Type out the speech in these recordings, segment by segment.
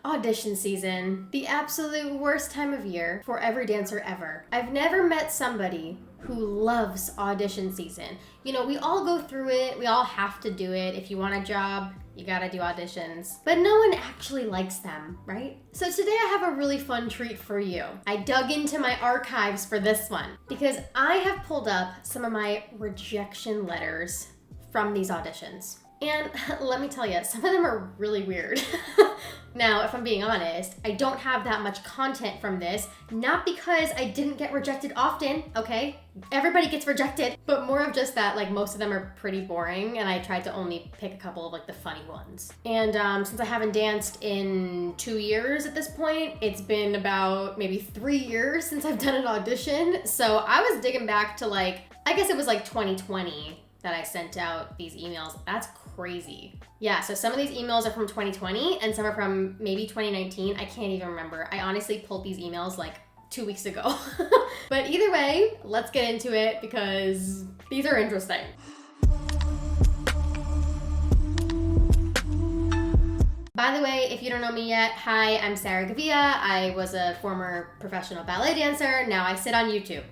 Audition season, the absolute worst time of year for every dancer ever. I've never met somebody who loves audition season. You know, we all go through it, we all have to do it. If you want a job, you gotta do auditions. But no one actually likes them, right? So today I have a really fun treat for you. I dug into my archives for this one because I have pulled up some of my rejection letters from these auditions. And let me tell you, some of them are really weird. Now, if I'm being honest, I don't have that much content from this, not because I didn't get rejected often, okay? Everybody gets rejected, but more of just that, like, most of them are pretty boring, and I tried to only pick a couple of, like, the funny ones. And since I haven't danced in 2 years at this point, it's been about maybe 3 years since I've done an audition, so I was digging back to, like, I guess it was like 2020 that I sent out these emails. That's crazy. Yeah, so some of these emails are from 2020 and some are from maybe 2019. I can't even remember. I honestly pulled these emails like 2 weeks ago. But either way, let's get into it because these are interesting. By the way, if you don't know me yet, hi, I'm Sarah Gavia. I was a former professional ballet dancer. Now I sit on YouTube.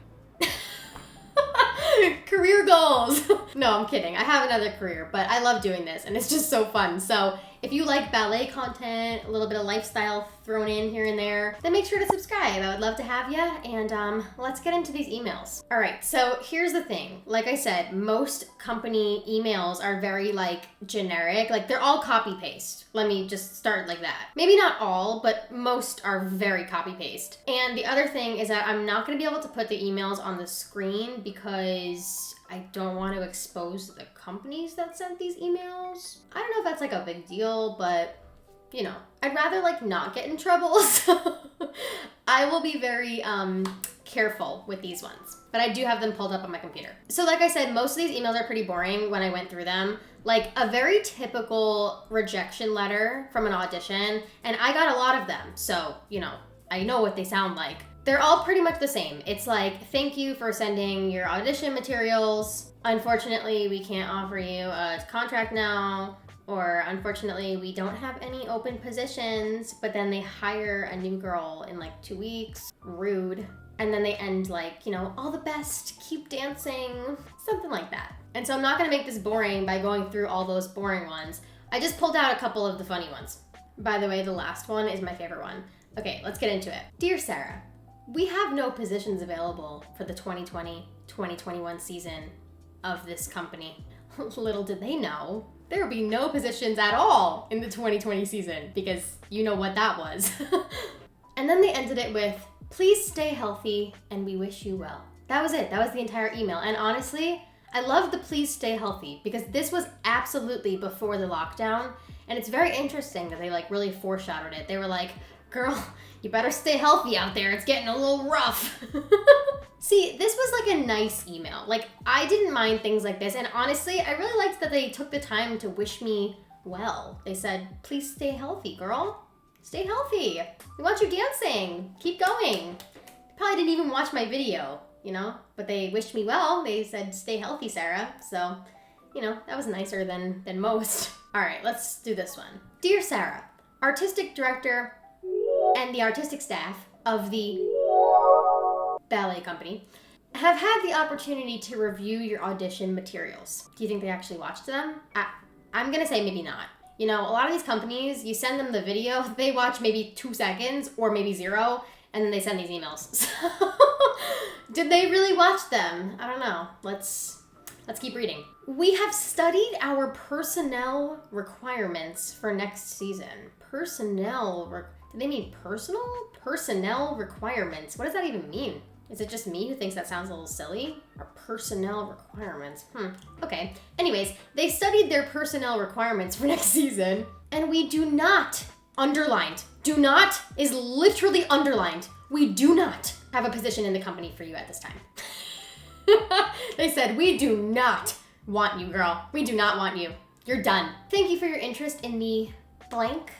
Career goals. No, I'm kidding. I have another career, but I love doing this and it's just so fun. So if you like ballet content, a little bit of lifestyle thrown in here and there, then make sure to subscribe. I would love to have you. And let's get into these emails. All right, so here's the thing. Like I said, most company emails are very like generic. Like they're all copy paste. Let me just start like that. Maybe not all, but most are very copy paste. And the other thing is that I'm not gonna be able to put the emails on the screen because I don't want to expose the companies that sent these emails. I don't know if that's like a big deal, but you know, I'd rather like not get in trouble. So I will be very careful with these ones, but I do have them pulled up on my computer. So like I said, most of these emails are pretty boring when I went through them. Like a very typical rejection letter from an audition, and I got a lot of them. So, you know, I know what they sound like. They're all pretty much the same. It's like, thank you for sending your audition materials. Unfortunately, we can't offer you a contract now. Or unfortunately, we don't have any open positions, but then they hire a new girl in like 2 weeks. Rude. And then they end like, you know, all the best, keep dancing, something like that. And so I'm not gonna make this boring by going through all those boring ones. I just pulled out a couple of the funny ones. By the way, the last one is my favorite one. Okay, let's get into it. Dear Sarah, we have no positions available for the 2020-2021 season of this company. Little did they know, there would be no positions at all in the 2020 season because you know what that was. And then they ended it with, please stay healthy and we wish you well. That was it. That was the entire email. And honestly, I love the please stay healthy because this was absolutely before the lockdown. And it's very interesting that they like really foreshadowed it. They were like, girl, you better stay healthy out there. It's getting a little rough. See, this was like a nice email. Like, I didn't mind things like this. And honestly, I really liked that they took the time to wish me well. They said, please stay healthy, girl. Stay healthy. We want you dancing. Keep going. They probably didn't even watch my video, you know? But they wished me well. They said, stay healthy, Sarah. So, you know, that was nicer than most. All right, let's do this one. Dear Sarah, artistic director and the artistic staff of the ballet company have had the opportunity to review your audition materials. Do you think they actually watched them? I'm gonna say maybe not. You know, a lot of these companies, you send them the video, they watch maybe 2 seconds or maybe 0, and then they send these emails. So, did they really watch them? I don't know. Let's keep reading. We have studied our personnel requirements for next season. Do they mean personal? Personnel requirements. What does that even mean? Is it just me who thinks that sounds a little silly? Or personnel requirements? Okay. Anyways, they studied their personnel requirements for next season, and we do not, underlined, do not is literally underlined. We do not have a position in the company for you at this time. They said, we do not want you, girl. We do not want you. You're done. Thank you for your interest in the blank,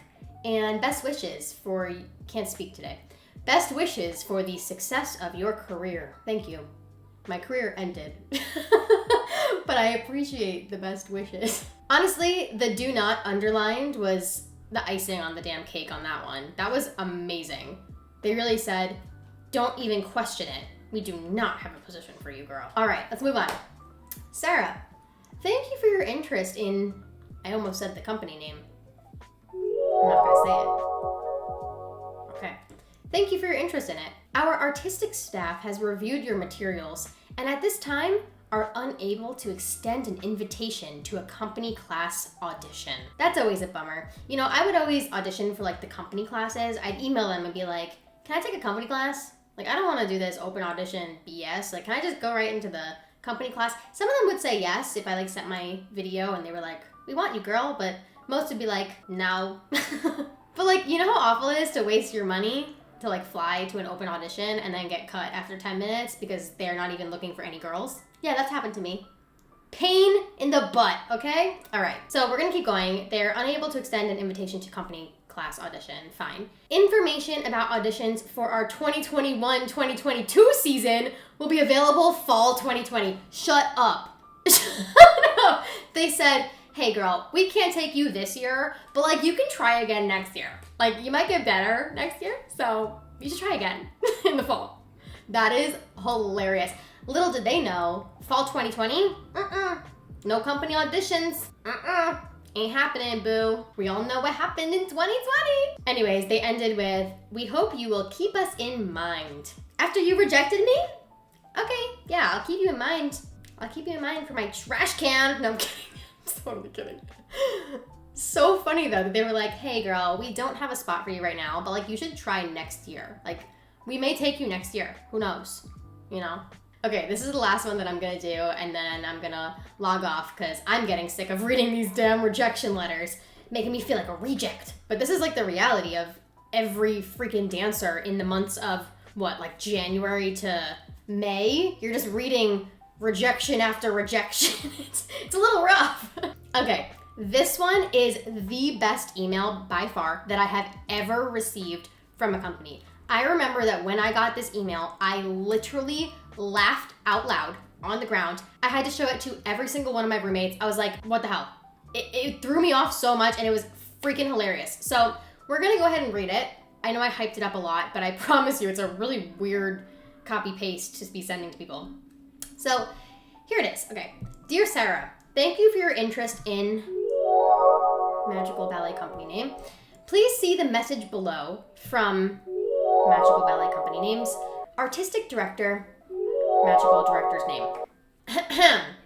and best wishes for, can't speak today. Best wishes for the success of your career. Thank you. My career ended. But I appreciate the best wishes. Honestly, the do not underlined was the icing on the damn cake on that one. That was amazing. They really said, don't even question it. We do not have a position for you, girl. All right, let's move on. Sarah, thank you for your interest in, I almost said the company name. I'm not gonna say it. Okay. Thank you for your interest in it. Our artistic staff has reviewed your materials and at this time are unable to extend an invitation to a company class audition. That's always a bummer. You know, I would always audition for like the company classes. I'd email them and be like, can I take a company class? Like, I don't want to do this open audition BS. Like, can I just go right into the company class? Some of them would say yes if I like sent my video and they were like, we want you, girl, but most would be like, no. But like, you know how awful it is to waste your money to like fly to an open audition and then get cut after 10 minutes because they're not even looking for any girls? Yeah, that's happened to me. Pain in the butt, okay? All right, so we're gonna keep going. They're unable to extend an invitation to company class audition, fine. Information about auditions for our 2021-2022 season will be available fall 2020. Shut up. No. They said, hey girl, we can't take you this year, but like you can try again next year. Like you might get better next year, so you should try again in the fall. That is hilarious. Little did they know, fall 2020, no company auditions, ain't happening, boo. We all know what happened in 2020. Anyways, they ended with, we hope you will keep us in mind. After you rejected me? Okay, yeah, I'll keep you in mind. I'll keep you in mind for my trash can. No, I'm kidding. I'm totally kidding. So funny though, that they were like, hey girl, we don't have a spot for you right now, but like you should try next year. Like we may take you next year, who knows, you know? Okay, this is the last one that I'm gonna do, and then I'm gonna log off because I'm getting sick of reading these damn rejection letters, making me feel like a reject. But this is like the reality of every freaking dancer in the months of what, like January to May? You're just reading rejection after rejection. It's a little rough. Okay, this one is the best email by far that I have ever received from a company. I remember that when I got this email, I literally laughed out loud on the ground. I had to show it to every single one of my roommates. I was like, what the hell? It threw me off so much and it was freaking hilarious. So we're gonna go ahead and read it. I know I hyped it up a lot, but I promise you it's a really weird copy paste to be sending to people. So here it is. Okay. Dear Sarah, thank you for your interest in Magical Ballet Company name. Please see the message below from Magical Ballet Company names. Artistic Director, Magical Director's name.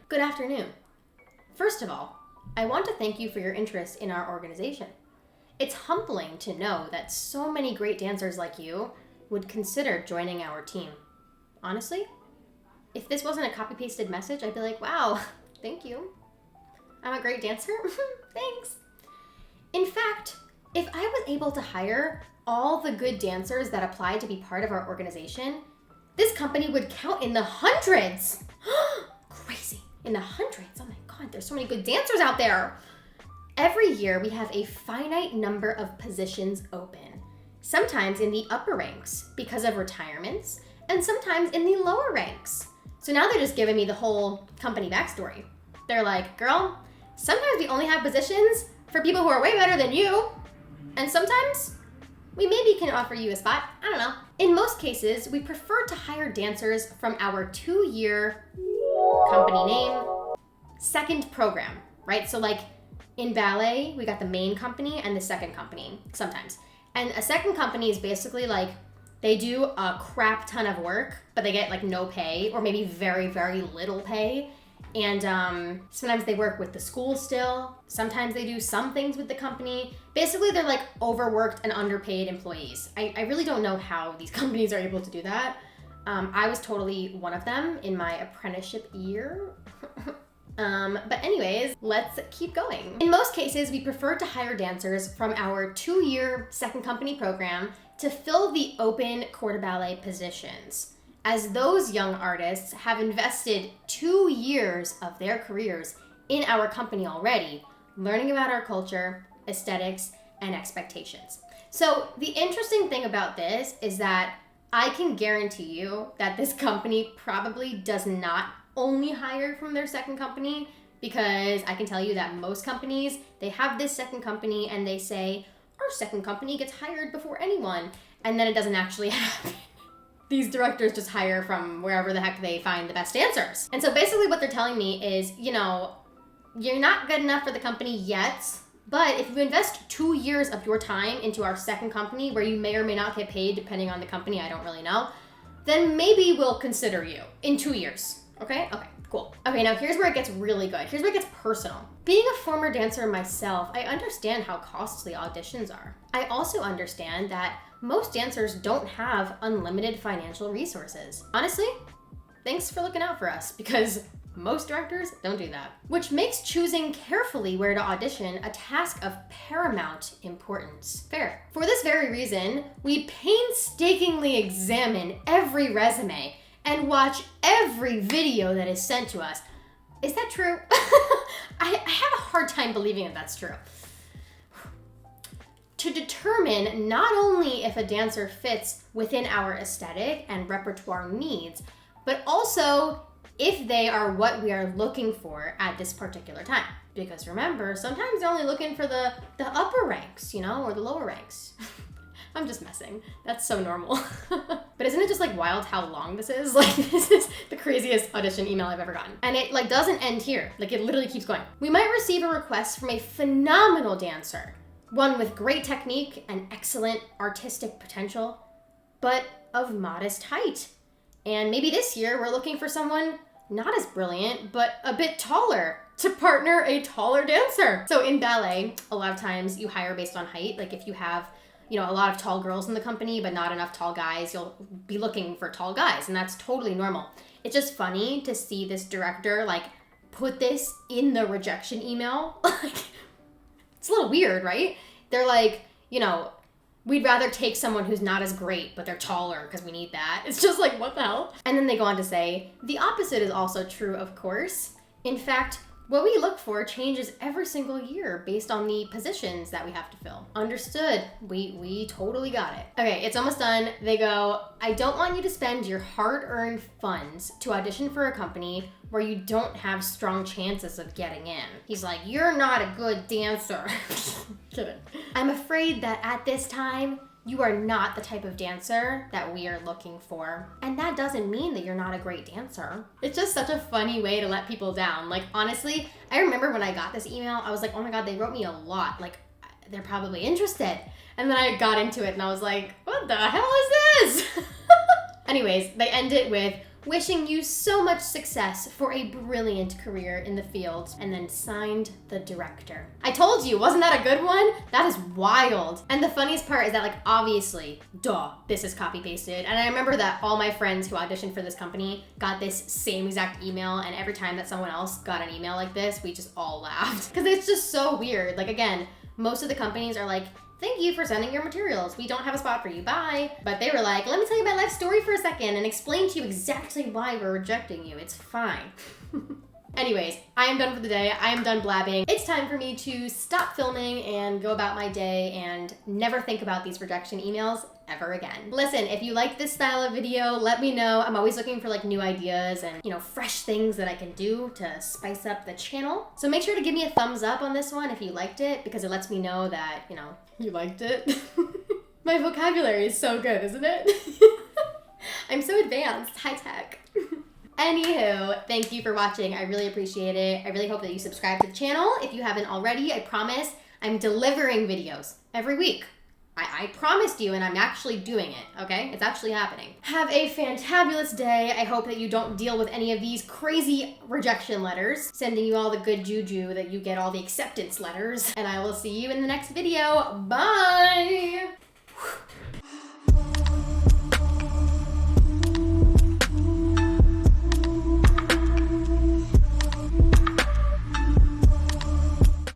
Good afternoon. First of all, I want to thank you for your interest in our organization. It's humbling to know that so many great dancers like you would consider joining our team. Honestly, if this wasn't a copy-pasted message, I'd be like, wow, thank you. I'm a great dancer. Thanks. In fact, if I was able to hire all the good dancers that apply to be part of our organization, this company would count in the hundreds. Crazy. In the hundreds. Oh my God, there's so many good dancers out there. Every year we have a finite number of positions open, sometimes in the upper ranks because of retirements, and sometimes in the lower ranks. So now they're just giving me the whole company backstory. They're like, girl, sometimes we only have positions for people who are way better than you, and sometimes we maybe can offer you a spot. I don't know. In most cases, we prefer to hire dancers from our 2-year company name, second program, right? So like in ballet, we got the main company and the second company sometimes. And a second company is basically like, they do a crap ton of work, but they get like no pay or maybe very, very little pay. And sometimes they work with the school still. Sometimes they do some things with the company. Basically, they're like overworked and underpaid employees. I really don't know how these companies are able to do that. I was totally one of them in my apprenticeship year. But anyways, let's keep going. In most cases, we prefer to hire dancers from our 2-year second company program to fill the open corps de ballet positions, as those young artists have invested 2 years of their careers in our company already, learning about our culture, aesthetics, and expectations. So the interesting thing about this is that I can guarantee you that this company probably does not only hire from their second company, because I can tell you that most companies, they have this second company and they say, our second company gets hired before anyone. And then it doesn't actually happen. These directors just hire from wherever the heck they find the best dancers. And so basically what they're telling me is, you know, you're not good enough for the company yet, but if you invest 2 years of your time into our second company, where you may or may not get paid depending on the company, I don't really know, then maybe we'll consider you in 2 years. Okay? Okay, cool. Okay, now here's where it gets really good. Here's where it gets personal. Being a former dancer myself, I understand how costly auditions are. I also understand that most dancers don't have unlimited financial resources. Honestly, thanks for looking out for us, because most directors don't do that. Which makes choosing carefully where to audition a task of paramount importance. Fair. For this very reason, we painstakingly examine every resume and watch every video that is sent to us. Is that true? I have a hard time believing that that's true. To determine not only if a dancer fits within our aesthetic and repertoire needs, but also if they are what we are looking for at this particular time. Because remember, sometimes they're only looking for the upper ranks, you know, or the lower ranks. I'm just messing. That's so normal. But isn't it just like wild how long this is? Like, this is the craziest audition email I've ever gotten. And it like doesn't end here. Like, it literally keeps going. We might receive a request from a phenomenal dancer, one with great technique and excellent artistic potential, but of modest height. And maybe this year we're looking for someone not as brilliant, but a bit taller to partner a taller dancer. So in ballet, a lot of times you hire based on height. Like if you have, you know, a lot of tall girls in the company, but not enough tall guys, you'll be looking for tall guys, and that's totally normal. It's just funny to see this director like put this in the rejection email. Like, it's a little weird, right? They're like, you know, we'd rather take someone who's not as great, but they're taller because we need that. It's just like, what the hell? And then they go on to say, the opposite is also true, of course. In fact, what we look for changes every single year based on the positions that we have to fill. Understood. We totally got it. Okay, it's almost done. They go, I don't want you to spend your hard-earned funds to audition for a company where you don't have strong chances of getting in. He's like, you're not a good dancer. Kidding. I'm afraid that at this time, you are not the type of dancer that we are looking for. And that doesn't mean that you're not a great dancer. It's just such a funny way to let people down. Like, honestly, I remember when I got this email, I was like, oh my God, they wrote me a lot. Like, they're probably interested. And then I got into it and I was like, what the hell is this? Anyways, they end it with, wishing you so much success for a brilliant career in the field, and then signed the director. I told you, wasn't that a good one? That is wild. And the funniest part is that, like, obviously, duh, this is copy pasted. And I remember that all my friends who auditioned for this company got this same exact email, and every time that someone else got an email like this, we just all laughed. Because it's just so weird. Like, again, most of the companies are like, thank you for sending your materials. We don't have a spot for you, bye. But they were like, let me tell you my life story for a second and explain to you exactly why we're rejecting you. It's fine. Anyways, I am done for the day. I am done blabbing. It's time for me to stop filming and go about my day and never think about these rejection emails ever again. Listen, if you like this style of video, let me know. I'm always looking for like new ideas and, you know, fresh things that I can do to spice up the channel. So make sure to give me a thumbs up on this one if you liked it, because it lets me know that, you know, you liked it. My vocabulary is so good, isn't it? I'm so advanced, high tech. Anywho, thank you for watching. I really appreciate it. I really hope that you subscribe to the channel. If you haven't already, I promise I'm delivering videos every week. I promised you, and I'm actually doing it, okay? It's actually happening. Have a fantabulous day. I hope that you don't deal with any of these crazy rejection letters. Sending you all the good juju that you get all the acceptance letters. And I will see you in the next video. Bye!